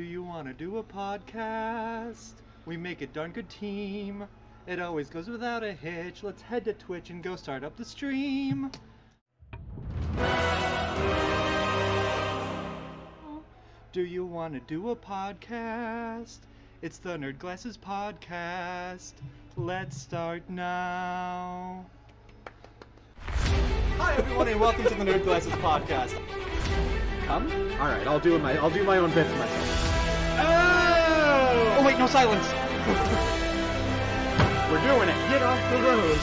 you want to do a podcast? We make a darn good team. It always goes without a hitch. Let's head to Twitch and go start up the stream. Do you want to do a podcast? It's the Nerd Glasses Podcast. Let's start now. Hi everyone and welcome to the Nerd Glasses Podcast. Come? Alright, I'll do my own bit for myself. Oh! Oh wait, no silence! We're doing it. Get off the road.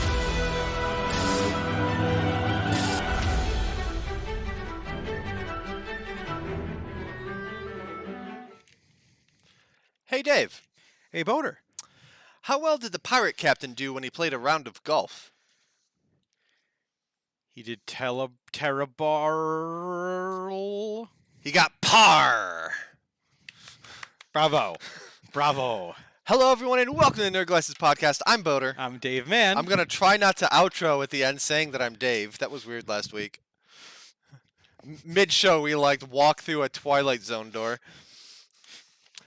Hey Dave. Hey Boater. How well did the pirate captain do when he played a round of golf? He did Telebarl. He got par! Bravo. Bravo. Hello everyone and welcome to the Nerd Glasses Podcast. I'm Boater. I'm Dave Mann. I'm going to try not to outro at the end saying that I'm Dave. That was weird last week. Mid-show we walk through a Twilight Zone door.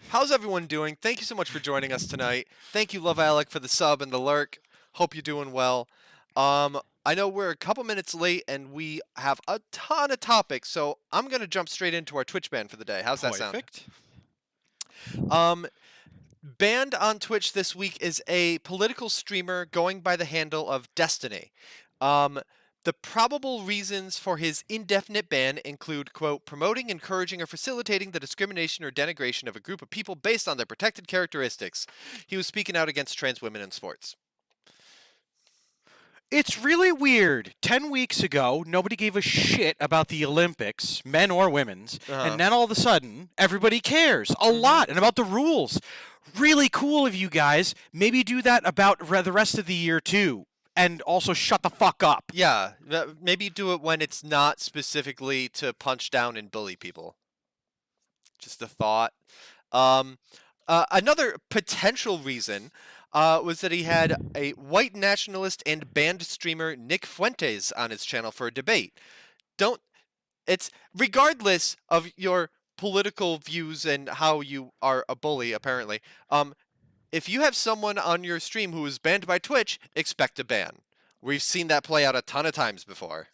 How's everyone doing? Thank you so much for joining us tonight. Thank you, Love Alec, for the sub and the lurk. Hope you're doing well. I know we're a couple minutes late and we have a ton of topics, so I'm going to jump straight into our Twitch ban for the day. How's that Perfect. sound? Banned on Twitch this week is a political streamer going by the handle of Destiny. The probable reasons for his indefinite ban include, quote, promoting, encouraging, or facilitating the discrimination or denigration of a group of people based on their protected characteristics. He was speaking out against trans women in sports. It's really weird. 10 weeks ago, nobody gave a shit about the Olympics, men or women's, and then all of a sudden, everybody cares a lot and about the rules. Really cool of you guys. Maybe do that about the rest of the year, too. And also shut the fuck up. Yeah, maybe do it when it's not specifically to punch down and bully people. Just a thought. Another potential reason was that he had a white nationalist and banned streamer Nick Fuentes on his channel for a debate. It's regardless of your political views and how you are a bully, apparently. If you have someone on your stream who is banned by Twitch, expect a ban. We've seen that play out a ton of times before.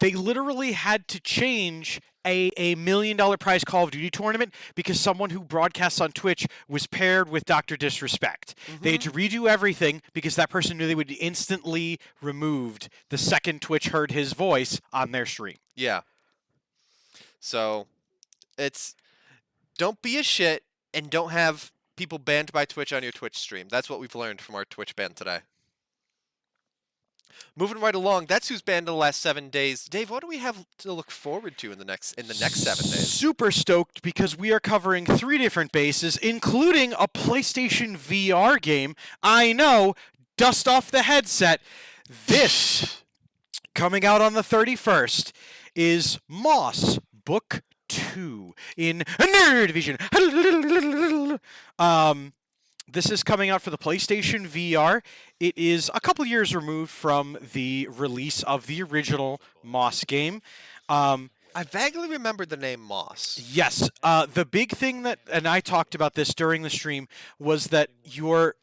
They literally had to change a $1 million prize Call of Duty tournament because someone who broadcasts on Twitch was paired with Dr. Disrespect. They had to redo everything because that person knew they would be instantly removed the second Twitch heard his voice on their stream. Yeah. So, don't be a shit and don't have people banned by Twitch on your Twitch stream. That's what we've learned from our Twitch ban today. Moving right along, that's who's banned in the last 7 days. Dave, what do we have to look forward to in the next 7 days? Super stoked because we are covering 3 different bases, including a PlayStation VR game. I know, dust off the headset. This, coming out on the 31st, is Moss Book 2 in Nerd Division. This is coming out for the PlayStation VR. It is a couple years removed from the release of the original Moss game. I vaguely remember the name Moss. Yes. The big thing that, and I talked about this during the stream, was that your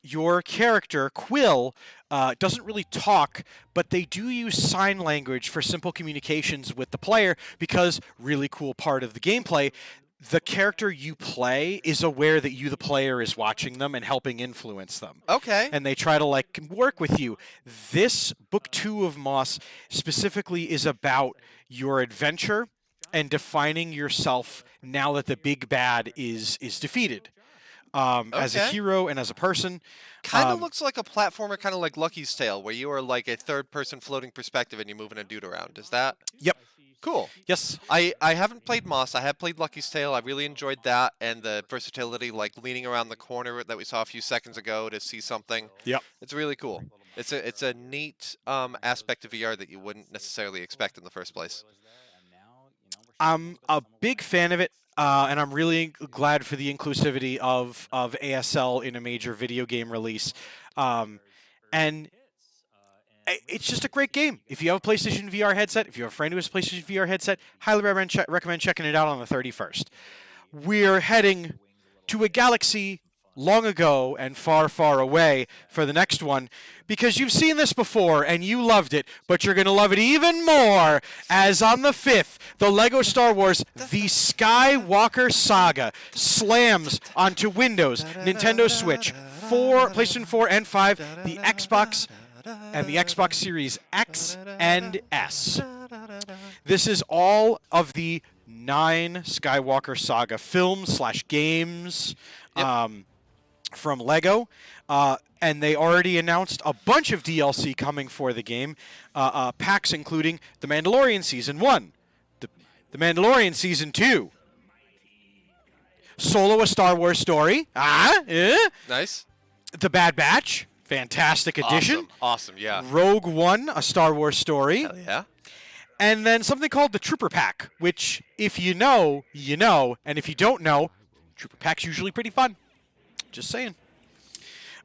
character, Quill, doesn't really talk, but they do use sign language for simple communications with the player because, really cool part of the gameplay, the character you play is aware that you, the player, is watching them and helping influence them. Okay. And they try to, work with you. This Book 2 of Moss specifically is about your adventure and defining yourself now that the big bad is defeated. As a hero and as a person. Kind of looks like a platformer, kind of like Lucky's Tale, where you are like a third-person floating perspective and you're moving a dude around. Is that? Yep. Cool. Yes. I haven't played Moss. I have played Lucky's Tale. I really enjoyed that and the versatility, like leaning around the corner that we saw a few seconds ago to see something. Yep. It's really cool. It's a neat aspect of VR that you wouldn't necessarily expect in the first place. I'm a big fan of it, and I'm really glad for the inclusivity of ASL in a major video game release. And it's just a great game. If you have a PlayStation VR headset, if you have a friend who has a PlayStation VR headset, highly recommend checking it out on the 31st. we're heading to a galaxy long ago and far, far away for the next one, because you've seen this before and you loved it, but you're going to love it even more as on the 5th, the LEGO Star Wars The Skywalker Saga slams onto Windows, Nintendo Switch, PlayStation 4 and 5, the Xbox, and the Xbox Series X and S. This is all of the 9 Skywalker Saga films/games from LEGO. And they already announced a bunch of DLC coming for the game. Packs including The Mandalorian Season 1, The Mandalorian Season 2, Solo: A Star Wars Story, Nice. The Bad Batch, fantastic addition. Awesome, yeah. Rogue One: A Star Wars Story. Hell yeah. And then something called the Trooper Pack, which if you know, you know. And if you don't know, Trooper Pack's usually pretty fun. Just saying.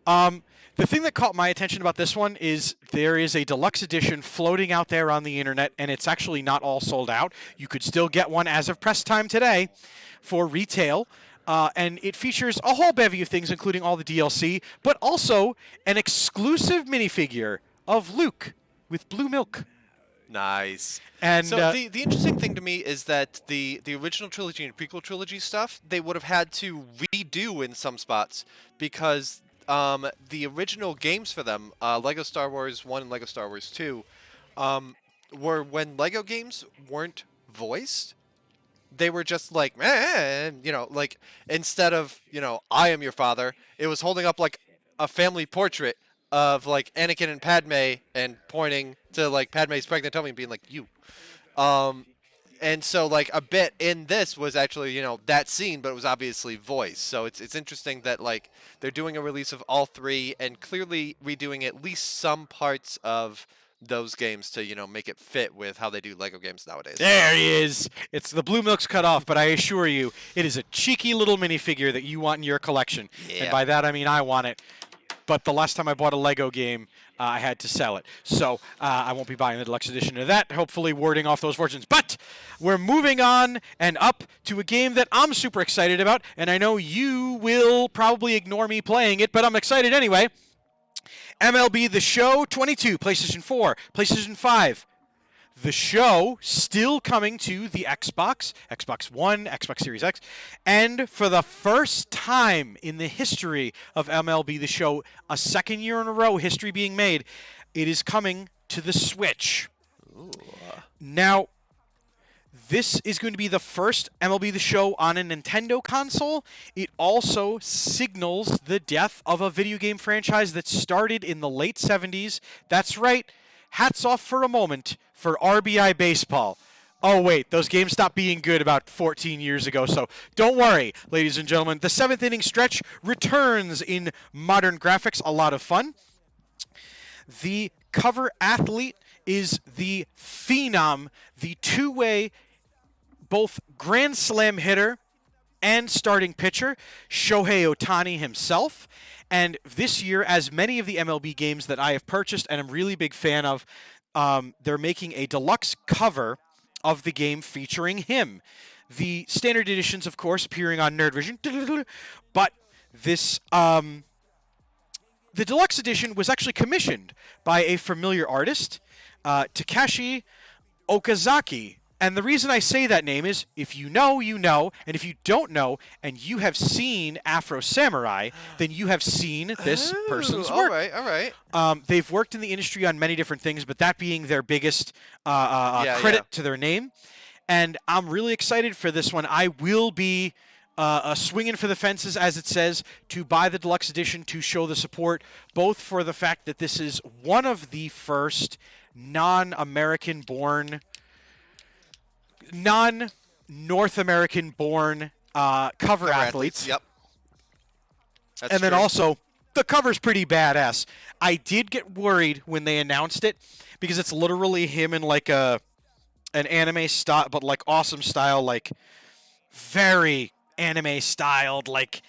The thing that caught my attention about this one is there is a deluxe edition floating out there on the internet, and it's actually not all sold out. You could still get one as of press time today for retail. And it features a whole bevy of things, including all the DLC, but also an exclusive minifigure of Luke with blue milk. Nice. And so the interesting thing to me is that the original trilogy and prequel trilogy stuff, they would have had to redo in some spots because the original games for them, Lego Star Wars 1 and Lego Star Wars 2, were when Lego games weren't voiced. They were just like, like instead of, I am your father, it was holding up like a family portrait of like Anakin and Padme and pointing to like Padme's pregnant tummy and being like, you. And so like a bit in this was actually, that scene, but it was obviously voiced. So it's interesting that like they're doing a release of all 3 and clearly redoing at least some parts of those games to, make it fit with how they do Lego games nowadays. There he is. It's the blue milk's cut off, but I assure you, it is a cheeky little minifigure that you want in your collection. Yeah. And by that, I mean I want it. But the last time I bought a Lego game, I had to sell it. So I won't be buying the deluxe edition of that, hopefully warding off those fortunes. But we're moving on and up to a game that I'm super excited about, and I know you will probably ignore me playing it, but I'm excited anyway. MLB The Show 22, PlayStation 4, PlayStation 5. The Show still coming to the Xbox, Xbox One, Xbox Series X, and for the first time in the history of MLB The Show, a second year in a row, history being made, it is coming to the Switch. Ooh. Now, this is going to be the first MLB The Show on a Nintendo console. It also signals the death of a video game franchise that started in the late 70s. That's right. Hats off for a moment for RBI Baseball. Oh, wait, those games stopped being good about 14 years ago, so don't worry, ladies and gentlemen. The 7th inning stretch returns in modern graphics. A lot of fun. The cover athlete is the Phenom, the two-way both Grand Slam hitter and starting pitcher, Shohei Ohtani himself. And this year, as many of the MLB games that I have purchased and I'm really big fan of, they're making a deluxe cover of the game featuring him. The standard editions, of course, appearing on NerdVision, but this the deluxe edition was actually commissioned by a familiar artist, Takashi Okazaki. And the reason I say that name is, if you know, you know, and if you don't know, and you have seen Afro Samurai, then you have seen this person's work. All right. They've worked in the industry on many different things, but that being their biggest credit to their name. And I'm really excited for this one. I will be swinging for the fences, as it says, to buy the deluxe edition to show the support, both for the fact that this is one of the first non-American born, non-North American born cover athletes. Yep. That's and then true. also, the cover's pretty badass. I did get worried when they announced it, because it's literally him in like an anime style, but like awesome style, like very anime styled like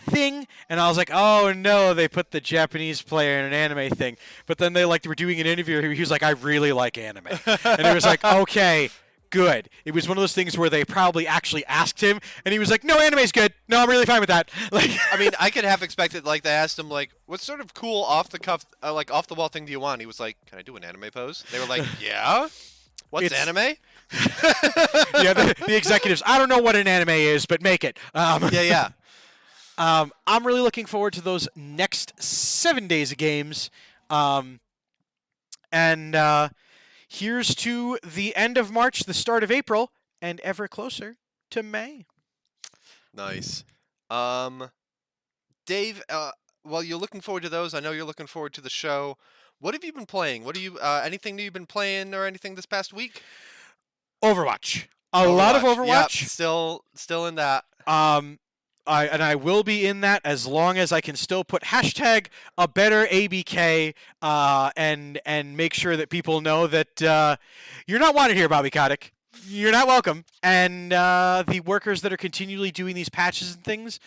thing. And I was like, oh no, they put the Japanese player in an anime thing. But then they were doing an interview. He was like, I really like anime. And it was like, okay, good. It was one of those things where they probably actually asked him, and he was like, "No, anime's good. No, I'm really fine with that." Like, I mean, I could have expected, like, they asked him, like, what sort of cool off-the-cuff, like, off-the-wall thing do you want? He was like, can I do an anime pose? They were like, yeah? What's anime? yeah, the executives, I don't know what an anime is, but make it. Yeah. I'm really looking forward to those next 7 days of games. And here's to the end of March, the start of April, and ever closer to May. Nice. Dave, while you're looking forward to those, I know you're looking forward to the show. What have you been playing? What do you anything that you've been playing or anything this past week? Overwatch. A lot of Overwatch. Yep, still in that. I will be in that as long as I can still put hashtag a better ABK and make sure that people know that you're not wanted here, Bobby Kotick. You're not welcome. And the workers that are continually doing these patches and things,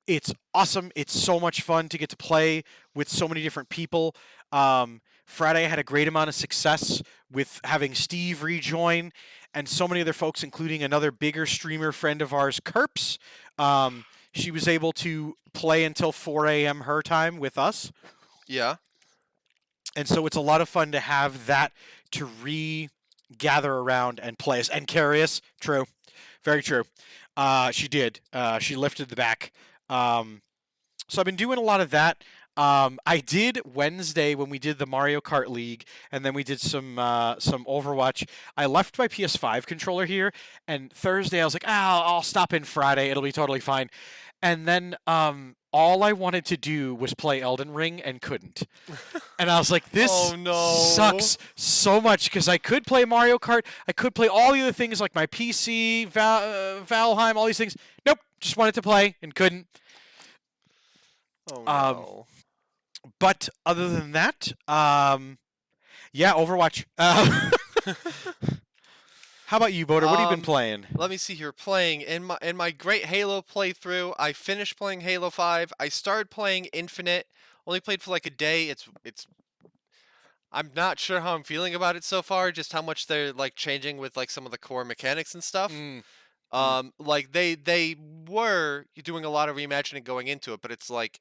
it's awesome. It's so much fun to get to play with so many different people. Friday I had a great amount of success with having Steve rejoin and so many other folks, including another bigger streamer friend of ours, Kerps. She was able to play until 4 a.m. her time with us. Yeah. And so it's a lot of fun to have that to regather around and play us. And carry us. True. Very true. She did. She lifted the back. So I've been doing a lot of that. I did Wednesday when we did the Mario Kart League, and then we did some Overwatch. I left my PS5 controller here, and Thursday I was like, I'll stop in Friday. It'll be totally fine. And then all I wanted to do was play Elden Ring and couldn't. And I was like, this sucks so much because I could play Mario Kart. I could play all the other things like my PC, Valheim, all these things. Nope, just wanted to play and couldn't. Oh, no. But other than that, yeah, Overwatch. How about you, Boda? What have you been playing? Let me see here. Playing in my great Halo playthrough, I finished playing Halo 5. I started playing Infinite. Only played for like a day. It's I'm not sure how I'm feeling about it so far, just how much they're like changing with like some of the core mechanics and stuff. Like they were doing a lot of reimagining going into it, but it's like,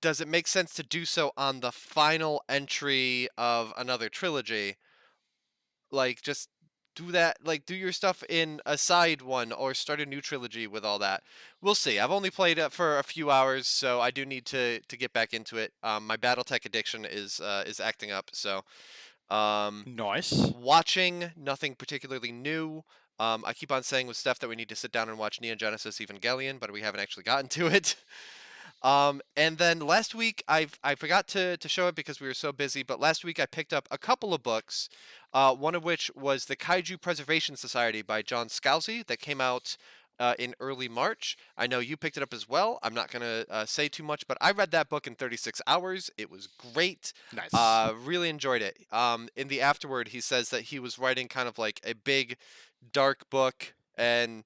does it make sense to do so on the final entry of another trilogy? Like, just do that, like, do your stuff in a side one or start a new trilogy with all that. We'll see. I've only played it for a few hours, so I do need to get back into it. My BattleTech addiction is acting up, so Nice. watching nothing particularly new. I keep on saying with Steph that we need to sit down and watch Neon Genesis Evangelion, but we haven't actually gotten to it. And then last week I forgot to show it because we were so busy, but last week I picked up a couple of books, one of which was The Kaiju Preservation Society by John Scalzi that came out in early March. I know you picked it up as well. I'm not going to say too much, but I read that book in 36 hours. It was great. Nice. Really enjoyed it. In the afterword, he says that he was writing kind of like a big, dark book, and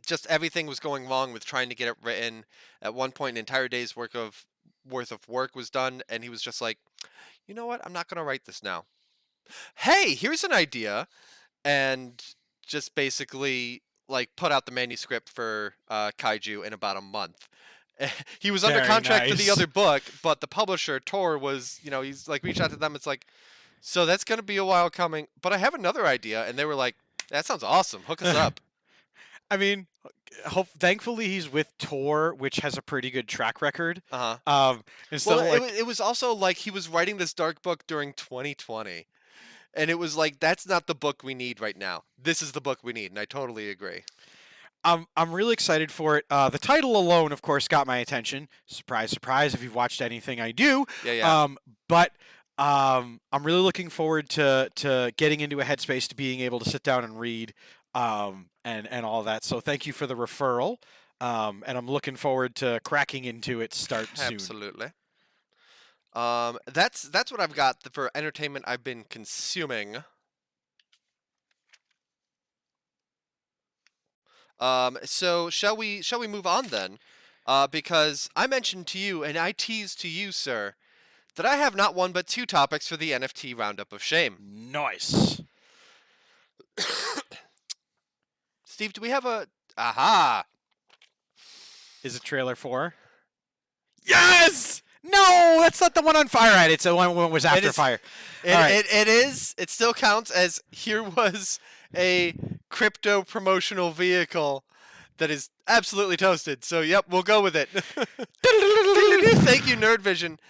just everything was going wrong with trying to get it written. At one point, an entire day's worth of work was done, and he was just like, you know what? I'm not going to write this now. Hey, here's an idea. And just basically like put out the manuscript for Kaiju in about a month. He was under Very contract for the nice. other book, but the publisher, Tor, was, he's like reached out to them. It's like, so that's going to be a while coming, but I have another idea. And they were like, that sounds awesome. Hook us up. I mean, thankfully he's with Tor, which has a pretty good track record. Uh-huh. Instead Well, of like, it was also like he was writing this dark book during 2020. And it was like, that's not the book we need right now. This is the book we need. And I totally agree. I'm really excited for it. The title alone, of course, got my attention. Surprise, surprise, if you've watched anything I do. Yeah. But I'm really looking forward to getting into a headspace to being able to sit down and read and all that. So thank you for the referral. And I'm looking forward to cracking into it soon. Absolutely. That's what I've got for entertainment I've been consuming. So shall we move on then? Because I mentioned to you and I teased to you, sir, that I have not one but two topics for the NFT Roundup of Shame. Nice. Steve, do we have a... Aha! Is it trailer 4? Yes! No, that's not the one on Fire. Right, it's the one that was after Fire. It is. It still counts as here was a crypto promotional vehicle that is absolutely toasted. So, yep, we'll go with it. Thank you, Nerd Vision.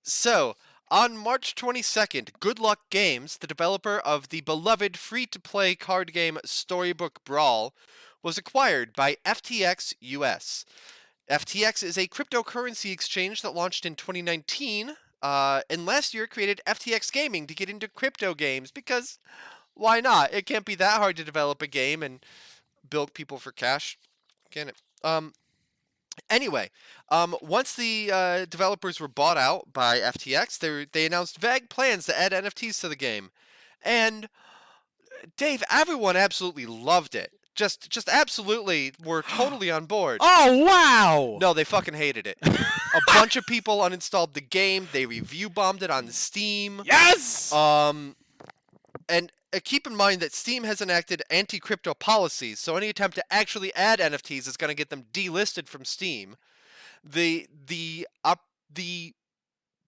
So, on March 22nd, Good Luck Games, the developer of the beloved free-to-play card game Storybook Brawl, was acquired by FTX US. FTX is a cryptocurrency exchange that launched in 2019, and last year created FTX Gaming to get into crypto games, because why not? It can't be that hard to develop a game and bilk people for cash, can it? Anyway, once the developers were bought out by FTX, they announced vague plans to add NFTs to the game. And Dave, everyone absolutely loved it. Just absolutely were totally on board. Oh, wow! No, they fucking hated it. A bunch of people uninstalled the game. They review bombed it on Steam. Yes! And keep in mind that Steam has enacted anti-crypto policies, so any attempt to actually add NFTs is going to get them delisted from Steam. The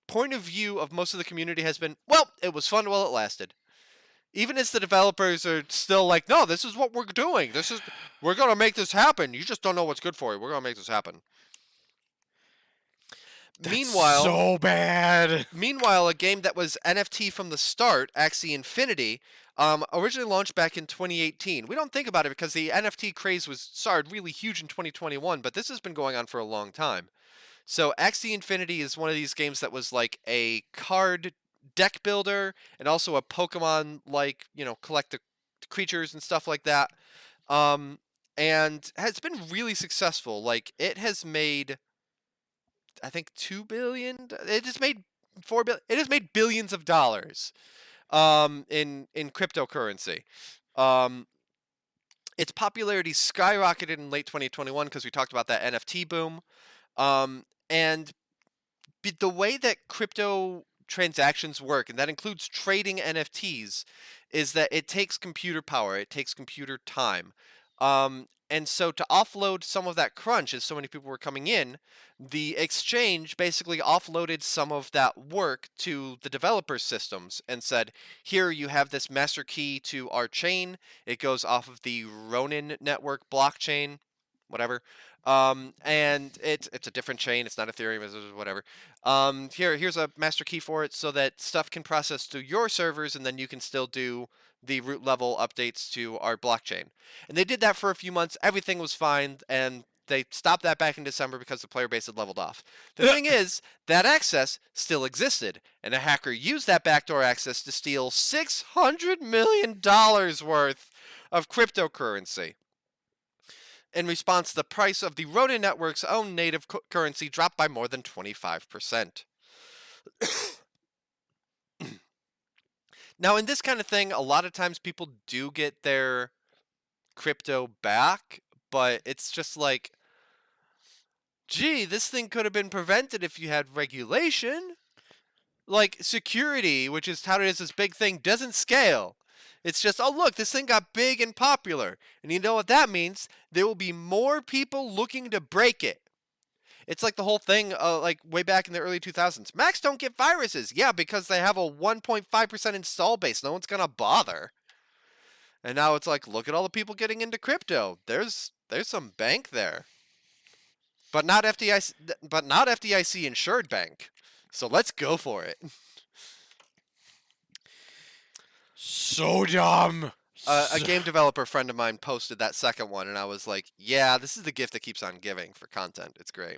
point of view of most of the community has been, well, it was fun while it lasted. Even as the developers are still like, no, this is what we're doing. We're going to make this happen. You just don't know what's good for you. We're going to make this happen. Meanwhile, so bad. Meanwhile, a game that was NFT from the start, Axie Infinity, originally launched back in 2018. We don't think about it because the NFT craze started really huge in 2021, but this has been going on for a long time. So Axie Infinity is one of these games that was like a card deck builder and also a Pokemon, like, collect the creatures and stuff like that. And has been really successful. Like, it has made, I think, $2 billion. It has made $4 billion. It has made billions of dollars in cryptocurrency. Its popularity skyrocketed in late 2021 because we talked about that NFT boom. And the way that crypto transactions work, and that includes trading NFTs, is that it takes computer power, it takes computer time. And so to offload some of that crunch, as so many people were coming in, the exchange basically offloaded some of that work to the developers' systems and said, here you have this master key to our chain. It goes off of the Ronin network blockchain, whatever. And it's a different chain. It's not Ethereum, it's whatever. Here's a master key for it so that stuff can process through your servers, and then you can still do the root level updates to our blockchain. And they did that for a few months. Everything was fine, and they stopped that back in December because the player base had leveled off. The thing is, that access still existed, and a hacker used that backdoor access to steal $600 million worth of cryptocurrency. In response, the price of the Ronin network's own native currency dropped by more than 25%. Now, in this kind of thing, a lot of times people do get their crypto back, but it's just like, gee, this thing could have been prevented if you had regulation. Like, security, which is touted as this big thing, doesn't scale. It's just, oh, look, this thing got big and popular. And you know what that means? There will be more people looking to break it. It's like the whole thing, like way back in the early 2000s. Macs don't get viruses. Yeah, because they have a 1.5% install base. No one's going to bother. And now it's like, look at all the people getting into crypto. There's some bank there. But not FDIC insured bank. So let's go for it. So dumb. A game developer friend of mine posted that second one, and I was like, yeah, this is the gift that keeps on giving for content. It's great.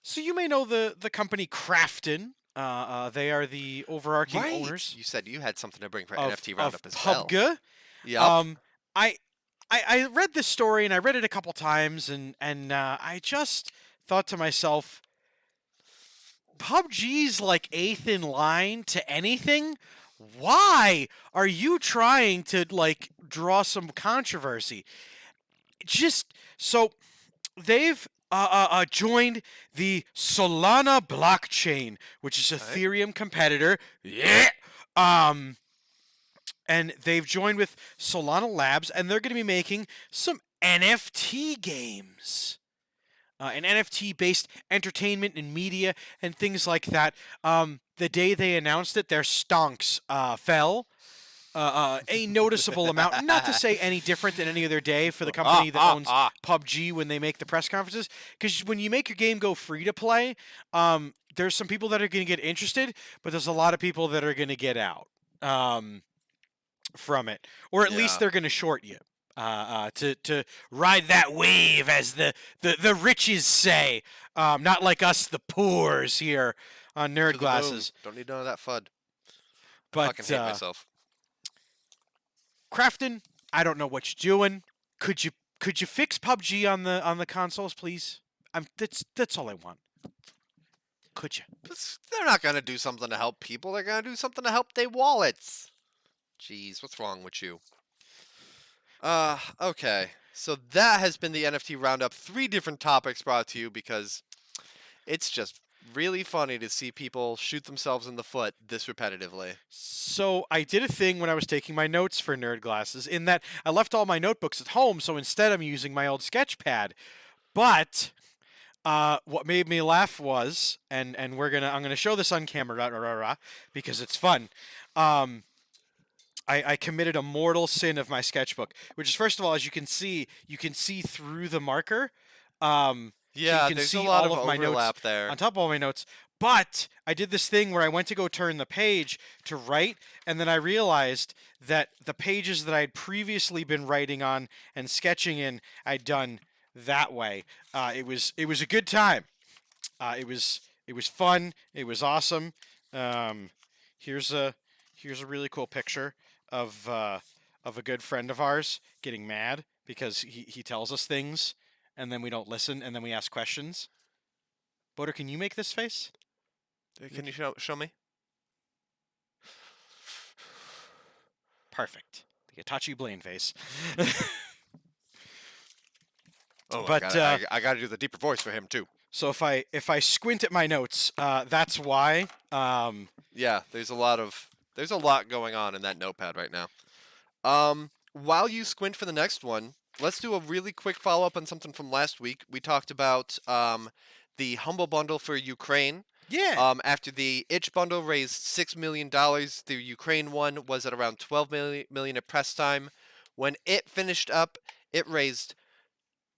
So you may know the company Krafton. They are the overarching owners. You said you had something to bring for NFT Roundup as PUBG. well. Yeah. I read this story, and I read it a couple times, and I just thought to myself, PUBG's like eighth in line to anything. Why are you trying to like draw some controversy? Just so they've joined the Solana blockchain, which is Ethereum competitor. Yeah. And they've joined with Solana Labs, and they're going to be making some NFT games. And NFT-based entertainment and media and things like that. The day they announced it, their stonks fell a noticeable amount. Not to say any different than any other day for the company that owns PUBG when they make the press conferences. Because when you make your game go free to play, there's some people that are going to get interested, but there's a lot of people that are going to get out from it, or at least they're going to short you. To ride that wave, as the riches say, not like us, the poors here on Nerd Glasses. Don't need none of that FUD. But I fucking hate myself. Crafton, I don't know what you're doing. Could you fix PUBG on the consoles, please? That's all I want. Could you? They're not gonna do something to help people. They're gonna do something to help their wallets. Jeez, what's wrong with you? Okay. So that has been the NFT Roundup. 3 different topics brought to you because it's just really funny to see people shoot themselves in the foot this repetitively. So I did a thing when I was taking my notes for Nerd Glasses, in that I left all my notebooks at home, so instead I'm using my old sketch pad. But what made me laugh was, and I'm gonna show this on camera because it's fun. I committed a mortal sin of my sketchbook, which is, first of all, as you can see through the marker. Yeah, so there's a lot of overlap there. On top of all my notes. But I did this thing where I went to go turn the page to write, and then I realized that the pages that I had previously been writing on and sketching in, I'd done that way. It was a good time. It was fun. It was awesome. Here's a really cool picture of a good friend of ours getting mad because he tells us things and then we don't listen and then we ask questions. Boater, can you make this face? Can you show me? Perfect. The Itachi Blaine face. Oh, but I got to do the deeper voice for him too. So if I squint at my notes, that's why. Yeah, there's a lot going on in that notepad right now. While you squint for the next one, let's do a really quick follow-up on something from last week. We talked about the Humble Bundle for Ukraine. Yeah. After the Itch Bundle raised $6 million, the Ukraine one was at around $12 million at press time. When it finished up, it raised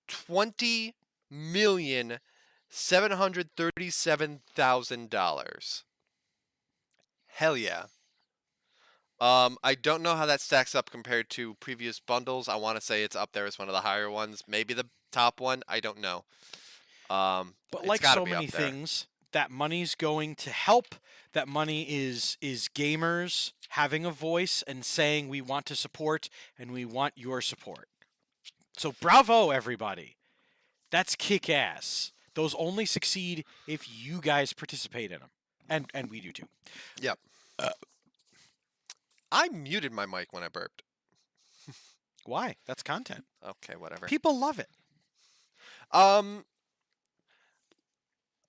$20,737,000. Hell yeah. I don't know how that stacks up compared to previous bundles. I want to say it's up there as one of the higher ones, maybe the top one. I don't know. But like so many things, that money's going to help. That money is gamers having a voice and saying we want to support and we want your support. So bravo, everybody. That's kick-ass. Those only succeed if you guys participate in them. And we do too. Yep. I muted my mic when I burped. Why? That's content. Okay, whatever. People love it.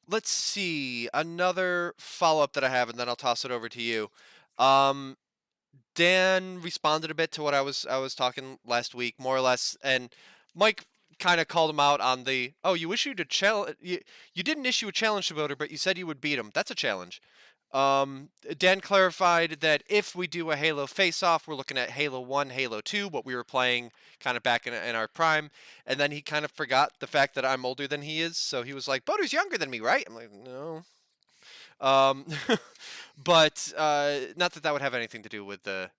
Let's see. Another follow-up that I have, and then I'll toss it over to you. Dan responded a bit to what I was talking last week, more or less, and Mike kind of called him out on the, you issued a challenge. You didn't issue a challenge to Voter, but you said you would beat him. That's a challenge. Dan clarified that if we do a Halo face-off, we're looking at Halo 1, Halo 2, what we were playing kind of back in our prime, and then he kind of forgot the fact that I'm older than he is, so he was like, Boater's younger than me, right? I'm like, no. But not that would have anything to do with the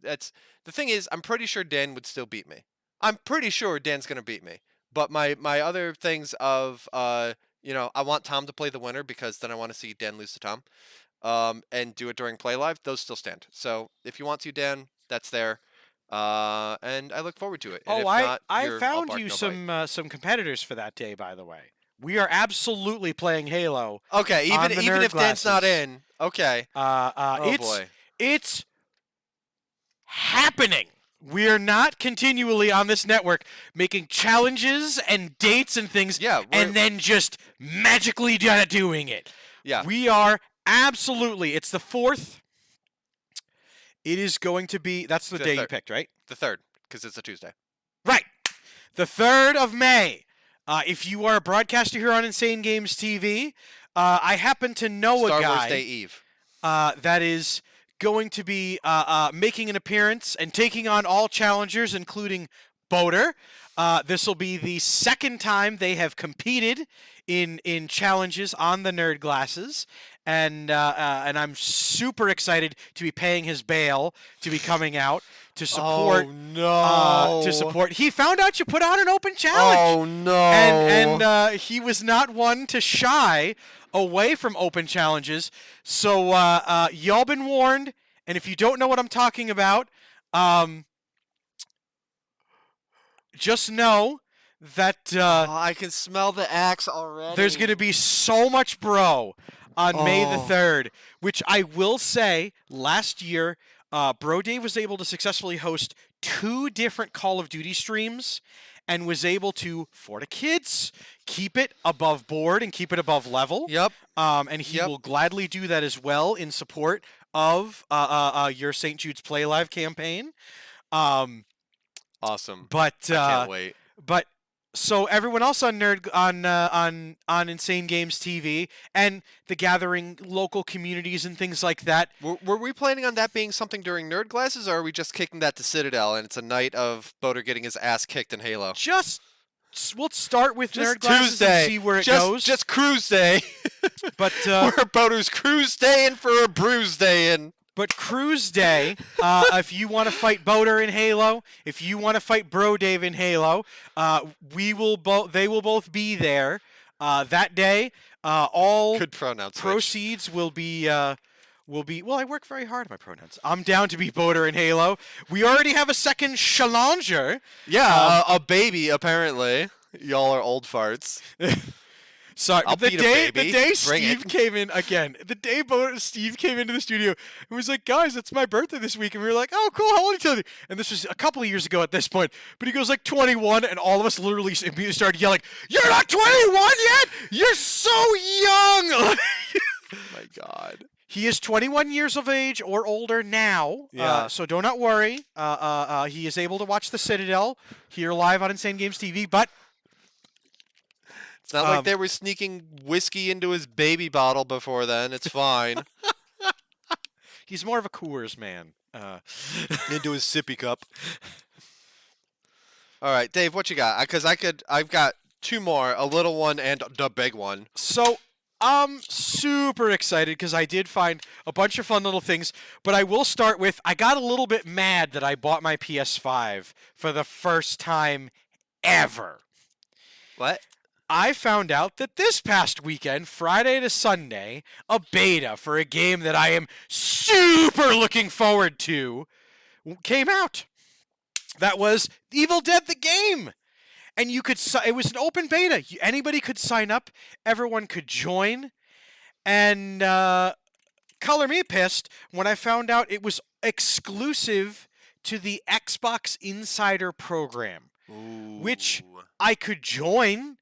that's the thing is, I'm pretty sure Dan would still beat me. I'm pretty sure Dan's gonna beat me. But my other things of I want Tom to play the winner because then I want to see Dan lose to Tom, and do it during Play Live. Those still stand. So if you want to, Dan, that's there, and I look forward to it. And I found you some competitors for that day, by the way. We are absolutely playing Halo. Okay, even if Dan's not in. Okay. Boy. It's happening. We're not continually on this network making challenges and dates and things, and then just magically doing it. Yeah. We are absolutely. It's the 4th. It is going to be. That's the The day you third. picked, right? The 3rd, because it's a Tuesday. Right. The 3rd of May. If you are a broadcaster here on Insane Games TV, I happen to know Star a guy Wars Day Eve. that is going to be making an appearance and taking on all challengers, including Boater. This will be the 2nd time they have competed in challenges on the Nerd Glasses, and I'm super excited to be paying his bail to be coming out to support. Oh no! To support. He found out you put out an open challenge. Oh no! And he was not one to shy away from open challenges. So y'all been warned. And if you don't know what I'm talking about, just know that I can smell the axe already. there's going to be so much bro on May the 3rd, which I will say last year, Bro Dave was able to successfully host 2 different Call of Duty streams and was able to, for the kids, keep it above board and keep it above level. Yep. And he will gladly do that as well in support of your St. Jude's Play Live campaign. Awesome. I can't wait. But so everyone else on on Insane Games TV and the gathering local communities and things like that. Were we planning on that being something during Nerd Glasses, or are we just kicking that to Citadel and it's a night of Boater getting his ass kicked in Halo? We'll start with Just Nerd Glasses Tuesday. and see where it just, goes. Just Cruise Day. But We're Boater's Cruise Day in for a Bruise Day in. But Cruise Day, if you want to fight Boater in Halo, if you want to fight Bro Dave in Halo, they will both be there that day. All Good pronoun switch. proceeds will be. Well, I work very hard on my pronouns. I'm down to be Boater in Halo. We already have a second challenger. Yeah, a baby apparently. Y'all are old farts. Sorry, I'll the beat a day baby. Bring Steve it. came in again. The day Steve came into the studio and was like, "Guys, it's my birthday this week," and we were like, "Oh, cool! How old are you?" Telling? And this was a couple of years ago at this point. But he goes like 21, and all of us literally immediately started yelling, "You're not 21 yet! You're so young!" Oh my God. He is 21 years of age or older now, Yeah. so do not worry. He is able to watch the Citadel here live on Insane Games TV, but It's not like they were sneaking whiskey into his baby bottle before then. It's fine. he's more of a Coors man. Into his sippy cup. All right, Dave, what you got? Because I've got 2 more, a little one and the big one. So I'm super excited because I did find a bunch of fun little things, but I will start with I got a little bit mad that I bought my PS5 for the first time ever. What? I found out that this past weekend, Friday to Sunday, a beta for a game that I am super looking forward to came out. That was Evil Dead the game. And you could it was an open beta. Anybody could sign up, everyone could join. And color me pissed when I found out it was exclusive to the Xbox Insider program, which I could join.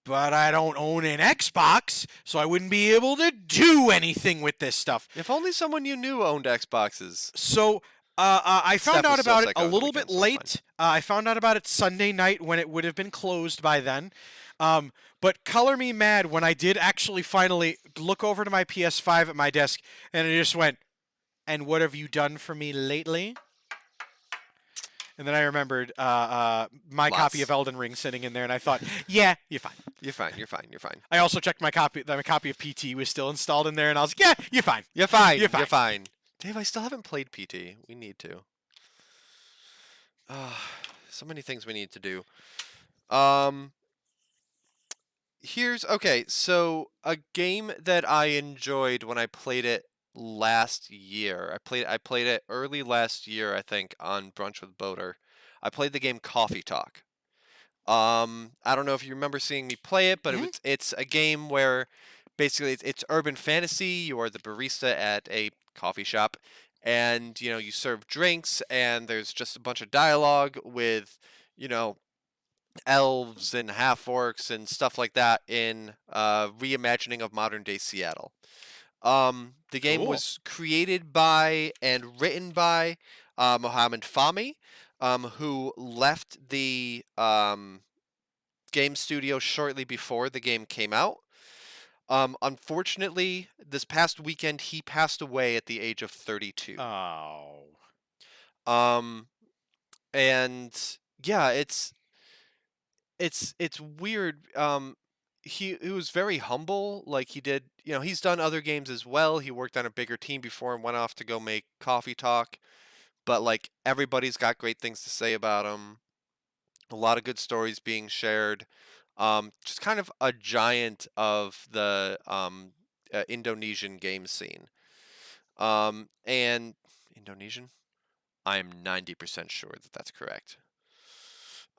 But I don't own an Xbox, so I wouldn't be able to do anything with this stuff. If only someone you knew owned Xboxes. So I found out about it a psychotic little bit weekend, so late. I found out about it Sunday night when it would have been closed by then. But color me mad when I did actually finally look over to my PS5 at my desk, and it just went, "And what have you done for me lately?" And then I remembered my copy of Elden Ring sitting in there, and I thought, "Yeah, you're fine. You're fine. You're fine. You're fine. I also checked my copy. That my copy of PT was still installed in there, and I was like, "Yeah, you're fine. You're fine. You're fine. You're fine." Dave, I still haven't played PT. We need to. So many things we need to do. Okay. So a game that I enjoyed when I played it last year. I played it early last year, I think, on Brunch with Boater. I played the game Coffee Talk. I don't know if you remember seeing me play it, but it's a game where basically it's urban fantasy. You are the barista at a coffee shop, and you serve drinks, and there's just a bunch of dialogue with elves and half orcs and stuff like that in reimagining of modern day Seattle. The game Cool. was created by and written by Mohammed Fahmy, who left the game studio shortly before the game came out. Unfortunately, this past weekend he passed away at the age of 32. Oh. Um, and yeah, it's weird. He was very humble. Like he did, he's done other games as well. He worked on a bigger team before and went off to go make Coffee Talk. But like everybody's got great things to say about him. A lot of good stories being shared. Just kind of a giant of the Indonesian game scene. And Indonesian? I am 90% sure that that's correct.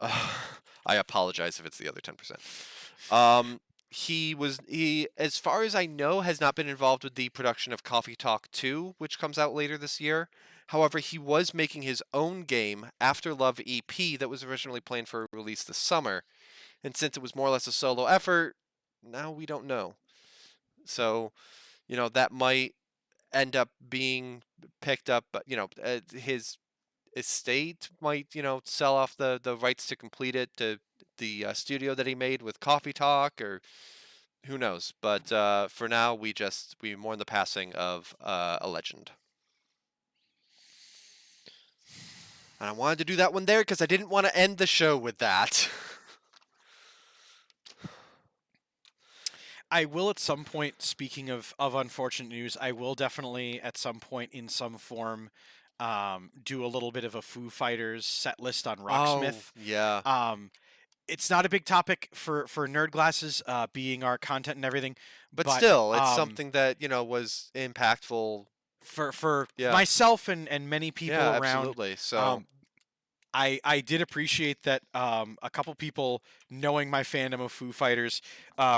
I apologize if it's the other 10%. He, as far as I know, has not been involved with the production of Coffee Talk 2, which comes out later this year. However, he was making his own game, After Love EP, that was originally planned for release this summer. And since it was more or less a solo effort, now we don't know. So, that might end up being picked up, but, his estate might, sell off the rights to complete it to the studio that he made with Coffee Talk, or who knows. But for now, we mourn the passing of a legend. And I wanted to do that one there because I didn't want to end the show with that. I will at some point, speaking of unfortunate news, I will definitely at some point in some form do a little bit of a Foo Fighters set list on Rocksmith. Oh, yeah. It's not a big topic for Nerd Glasses, being our content and everything. But still, it's something that, was impactful. For Yeah. myself and many people Yeah, around. absolutely. So I did appreciate that a couple people, knowing my fandom of Foo Fighters,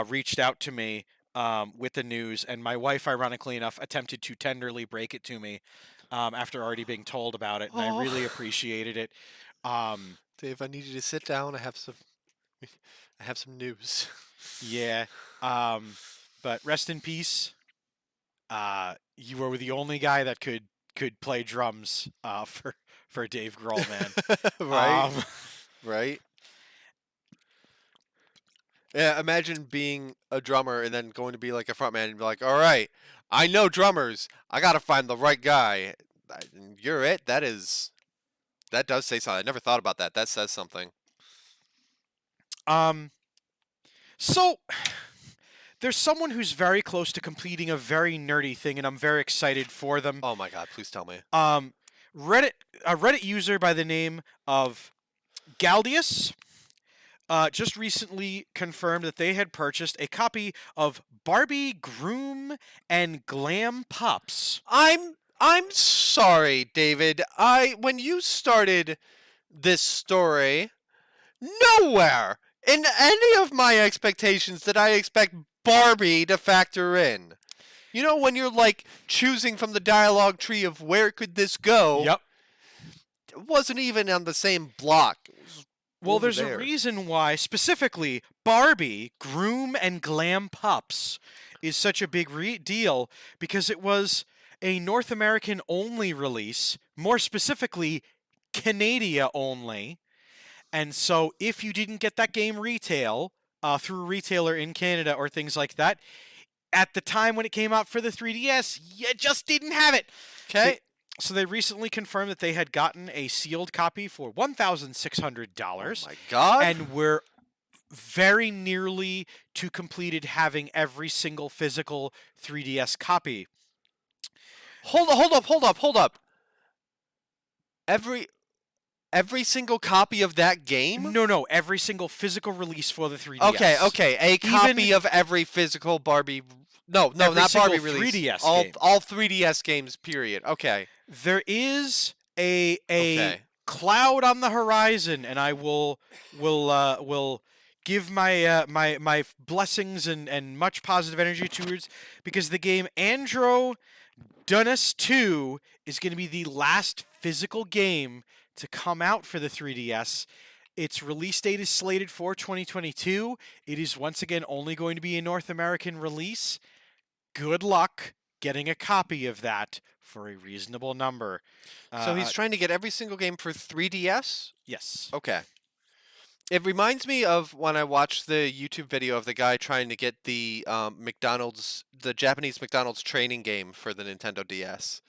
reached out to me with the news, and my wife, ironically enough, attempted to tenderly break it to me after already being told about it, and I really appreciated it. Dave, I need you to sit down. I have some news. Yeah, but rest in peace. You were the only guy that could play drums for Dave Grohl, man. Right? Right? Yeah, imagine being a drummer and then going to be like a frontman and be like, all right, I know drummers. I got to find the right guy. You're it. That does say something. I never thought about that. That says something. So there's someone who's very close to completing a very nerdy thing, and I'm very excited for them. Oh my God, please tell me. A Reddit user by the name of Galdius just recently confirmed that they had purchased a copy of Barbie Groom and Glam Pops. I'm sorry, David. When you started this story, nowhere in any of my expectations did I expect Barbie to factor in. When you're like choosing from the dialogue tree of where could this go? Yep. It wasn't even on the same block. Well, there's a reason why specifically Barbie Groom and Glam Pups is such a big deal, because it was a North American only release, more specifically Canada only. And so if you didn't get that game retail through a retailer in Canada or things like that, at the time when it came out for the 3DS, you just didn't have it. Okay. So they recently confirmed that they had gotten a sealed copy for $1,600. Oh my God. And we're very nearly to completed having every single physical 3DS copy. Hold up. Every single copy of that game? No, every single physical release for the 3DS. Okay. A copy of every physical Barbie. No, not Barbie release. 3DS all 3DS games. Period. Okay. There is a cloud on the horizon, and I will give my blessings and much positive energy towards, because the game Andro Dunus 2 is going to be the last physical game to come out for the 3DS. Its release date is slated for 2022. It is once again only going to be a North American release. Good luck. getting a copy of that for a reasonable number. So he's trying to get every single game for 3DS? Yes. Okay. It reminds me of when I watched the YouTube video of the guy trying to get the the Japanese McDonald's training game for the Nintendo DS.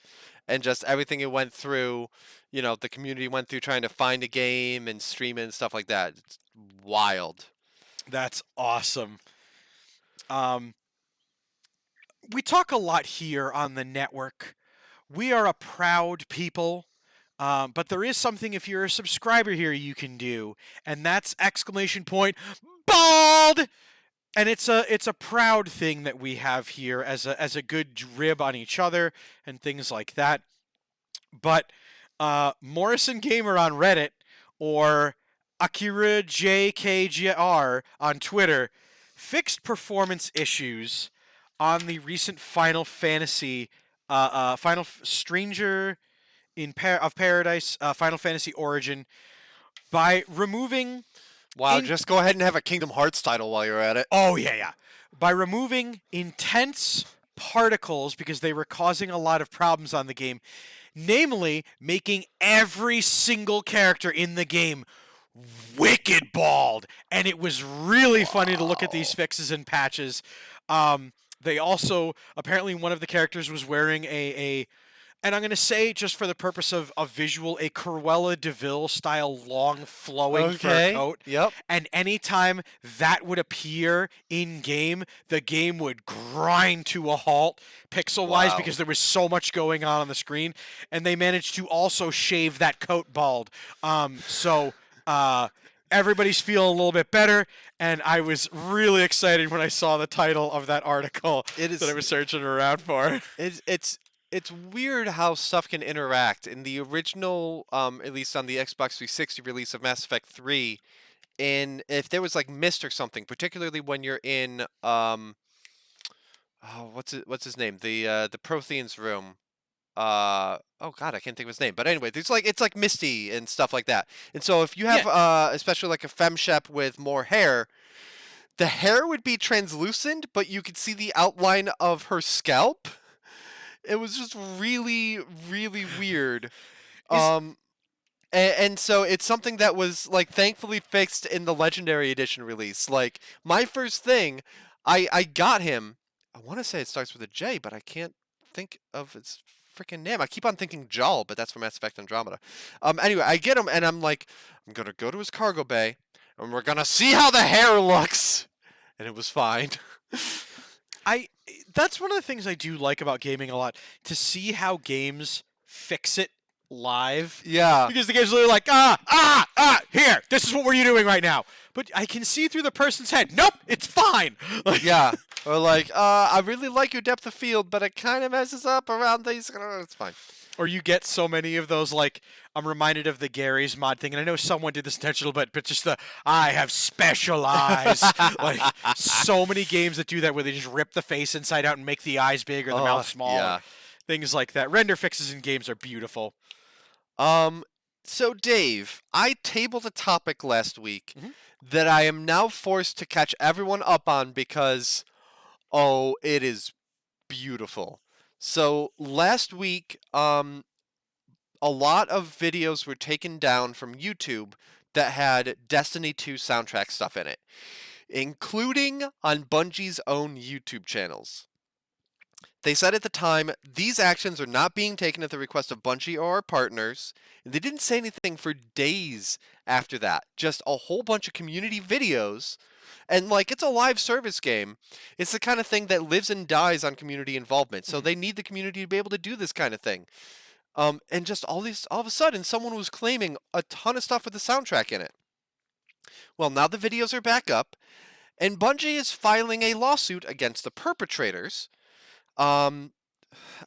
And just everything it went through, the community went through trying to find a game and stream it and stuff like that. It's wild. That's awesome. We talk a lot here on the network. We are a proud people, but there is something if you're a subscriber here you can do, and that's !bald! And it's a proud thing that we have here as a good rib on each other and things like that. But Morrison Gamer on Reddit or Akira JKGR on Twitter fixed performance issues on the recent Final Fantasy, Stranger of Paradise, Final Fantasy Origin by removing. Wow, just go ahead and have a Kingdom Hearts title while you're at it. Oh yeah. By removing intense particles because they were causing a lot of problems on the game, namely making every single character in the game wicked bald, and it was really funny to look at these fixes and patches. They also, apparently one of the characters was wearing and I'm going to say, just for the purpose of a visual, a Cruella de Vil style long flowing fur coat. Yep. And anytime that would appear in game, the game would grind to a halt pixel-wise because there was so much going on the screen. And they managed to also shave that coat bald. Everybody's feeling a little bit better, and I was really excited when I saw the title of that article that I was searching around for. It's weird how stuff can interact. In the original, at least on the Xbox 360 release of Mass Effect 3, and if there was like mist or something, particularly when you're in what's his name? The Prothean's room. Oh god, I can't think of his name. But anyway, it's like misty and stuff like that. And so if you have especially like a femshep with more hair, the hair would be translucent, but you could see the outline of her scalp. It was just really, really weird. And so it's something that was like thankfully fixed in the Legendary Edition release. Like my first thing, I got him. I want to say it starts with a J, but I can't think of its freaking name. I keep on thinking Jal, but that's from Mass Effect Andromeda. Anyway, I get him, and I'm like, I'm gonna go to his cargo bay, and we're gonna see how the hair looks. And it was fine. That's one of the things I do like about gaming a lot, to see how games fix it live. Yeah. Because the game's literally like, here, this is what we're doing right now. But I can see through the person's head, nope, it's fine. Yeah. Or like, I really like your depth of field, but it kind of messes up around these. It's fine. Or you get so many of those, like, I'm reminded of the Gary's mod thing, and I know someone did this intentional, but just I have special eyes. Like, so many games that do that where they just rip the face inside out and make the eyes big or the mouth small. Yeah. Things like that. Render fixes in games are beautiful. So Dave, I tabled a topic last week that I am now forced to catch everyone up on because, it is beautiful. So last week, a lot of videos were taken down from YouTube that had Destiny 2 soundtrack stuff in it, including on Bungie's own YouTube channels. They said at the time, these actions are not being taken at the request of Bungie or our partners. They didn't say anything for days after that. Just a whole bunch of community videos. And like, it's a live service game. It's the kind of thing that lives and dies on community involvement. So they need the community to be able to do this kind of thing. And just all of a sudden, someone was claiming a ton of stuff with the soundtrack in it. Well, now the videos are back up, and Bungie is filing a lawsuit against the perpetrators. I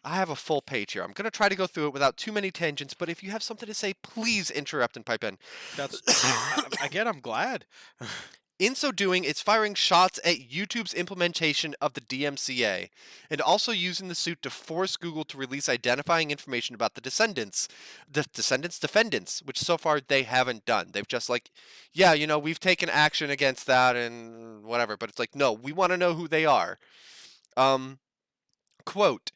have a full page here. I'm going to try to go through it without too many tangents, but if you have something to say, please interrupt and pipe in. Again, I'm glad. In so doing, it's firing shots at YouTube's implementation of the DMCA, and also using the suit to force Google to release identifying information about the defendants, which so far they haven't done. They've just like, yeah, we've taken action against that and whatever, but it's like, no, we want to know who they are. Quote,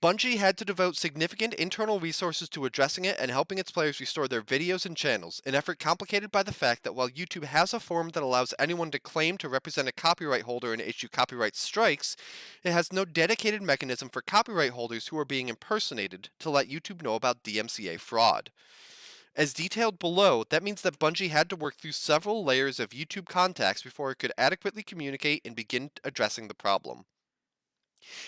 Bungie had to devote significant internal resources to addressing it and helping its players restore their videos and channels, an effort complicated by the fact that while YouTube has a forum that allows anyone to claim to represent a copyright holder and issue copyright strikes, it has no dedicated mechanism for copyright holders who are being impersonated to let YouTube know about DMCA fraud. As detailed below, that means that Bungie had to work through several layers of YouTube contacts before it could adequately communicate and begin addressing the problem.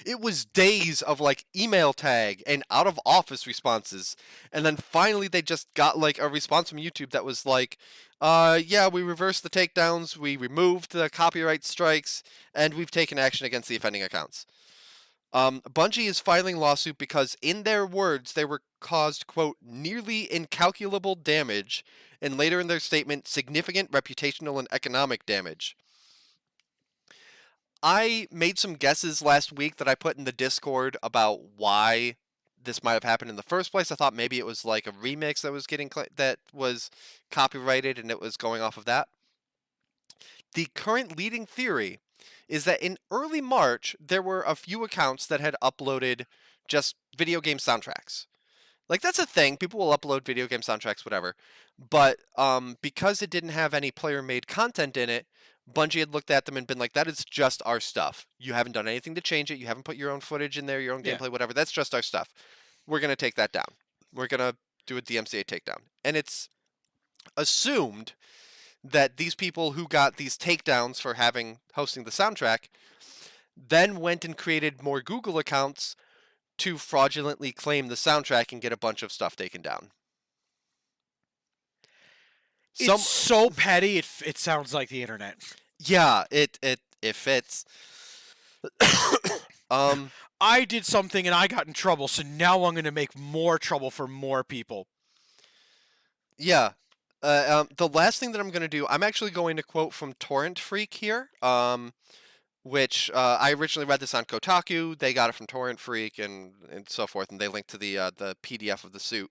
It was days of like email tag and out of office responses, and then finally they just got like a response from YouTube that was like, yeah, we reversed the takedowns, we removed the copyright strikes, and we've taken action against the offending accounts. Bungie is filing lawsuit because, in their words, they were caused, quote, nearly incalculable damage, and later in their statement, significant reputational and economic damage. I made some guesses last week that I put in the Discord about why this might have happened in the first place. I thought maybe it was like a remix that was that was copyrighted and it was going off of that. The current leading theory is that in early March, there were a few accounts that had uploaded just video game soundtracks. Like, that's a thing. People will upload video game soundtracks, whatever. But because it didn't have any player-made content in it, Bungie had looked at them and been like, that is just our stuff. You haven't done anything to change it. You haven't put your own footage in there, your own gameplay, whatever. That's just our stuff. We're going to take that down. We're going to do a DMCA takedown. And it's assumed that these people who got these takedowns for hosting the soundtrack then went and created more Google accounts to fraudulently claim the soundtrack and get a bunch of stuff taken down. It's so petty, it sounds like the internet. Yeah, it fits. I did something and I got in trouble, so now I'm going to make more trouble for more people. Yeah. The last thing that I'm going to do, I'm actually going to quote from Torrent Freak here, which I originally read this on Kotaku. They got it from Torrent Freak and so forth, and they linked to the PDF of the suit.